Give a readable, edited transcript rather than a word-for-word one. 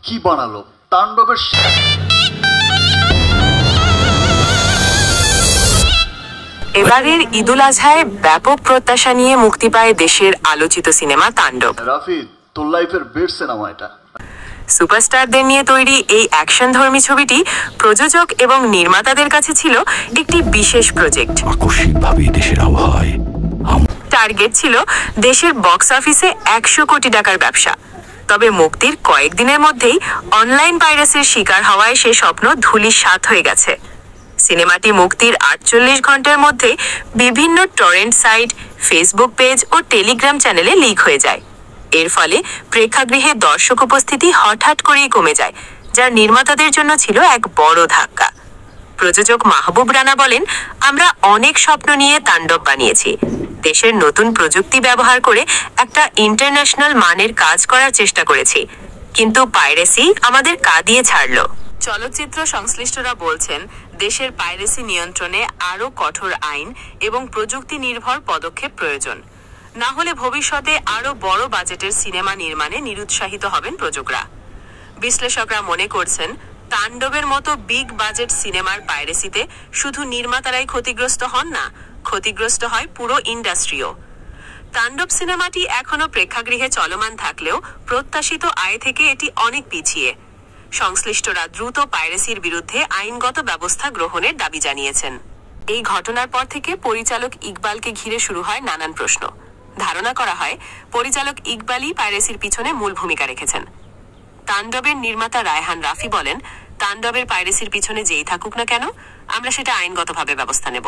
কি বানালো তাণ্ডবের। এবারের ঈদুল আজহায় ব্যাপক প্রত্যাশা নিয়ে মুক্তি পায় দেশের আলোচিত সিনেমা তাণ্ডব। রাফি, তোর লাইফের বেস্ট সিনেমা এটা। সুপারস্টারদের নিয়ে তৈরি এই অ্যাকশনধর্মী ছবিটি প্রযোজক এবং নির্মাতাদের কাছে ছিল একটি বিশেষ প্রজেক্ট। আকস্মিকভাবে দেশের আবহাওয়ায় টার্গেট ছিল দেশের বক্স অফিসে 100 কোটি টাকার ব্যবসা। তবে মুক্তির কয়েকদিনের মধ্যেই অনলাইন ভাইরাসের শিকার হওয়ায় সে স্বপ্ন ধূলিসাৎ হয়ে গেছে। সিনেমাটি মুক্তির 48 ঘন্টার মধ্যে বিভিন্ন টরেন্ট সাইট, ফেসবুক পেজ ও টেলিগ্রাম চ্যানেলে লিক হয়ে যায়। এর ফলে প্রেক্ষাগৃহে দর্শক উপস্থিতি হঠাৎ করেই কমে যায়, যা নির্মাতাদের জন্য ছিল এক বড় ধাক্কা। প্রযোজক মাহবুব রানা বলেন, আমরা অনেক স্বপ্ন নিয়ে তাণ্ডব বানিয়েছি। দেশের নতুন প্রযুক্তি ব্যবহার করে একটা ইন্টারন্যাশনাল মানের কাজ করার চেষ্টা করেছি, কিন্তু পাইরেসি আমাদের কাঁদিয়ে ছাড়ল। চলচ্চিত্র সংশ্লিষ্টরা বলছেন, দেশের পাইরেসি নিয়ন্ত্রণে আরও কঠোর আইন এবং প্রযুক্তি নির্ভর পদক্ষেপ প্রয়োজন। না হলে ভবিষ্যতে আরও বড় বাজেটের সিনেমা নির্মাণে নিরুৎসাহিত হবেন প্রযোজকরা। বিশ্লেষকরা মনে করছেন, তাণ্ডবের মতো বিগ বাজেট সিনেমার পাইরেসিতে শুধু নির্মাতারাই ক্ষতিগ্রস্ত হন না, ক্ষতিগ্রস্ত হয় পুরো ইন্ডাস্ট্রিও। তাণ্ডব সিনেমাটি এখনো প্রেক্ষাগৃহে চলমান থাকলেও প্রত্যাশিত আয় থেকে এটি অনেক পিছিয়ে। সংশ্লিষ্টরা দ্রুত পাইরেসির বিরুদ্ধে আইনগত ব্যবস্থা গ্রহণের দাবি জানিয়েছেন। এই ঘটনার পর থেকে পরিচালক ইকবালকে ঘিরে শুরু হয় নানান প্রশ্ন। ধারণা করা হয়, পরিচালক ইকবালই পাইরেসির পিছনে মূল ভূমিকা রেখেছেন। তাণ্ডবের নির্মাতা রায়হান রাফি বলেন, তাণ্ডবের পাইরেসির পিছনে যেই থাকুক না কেন, আমরা সেটা আইনগতভাবে ব্যবস্থা নেব।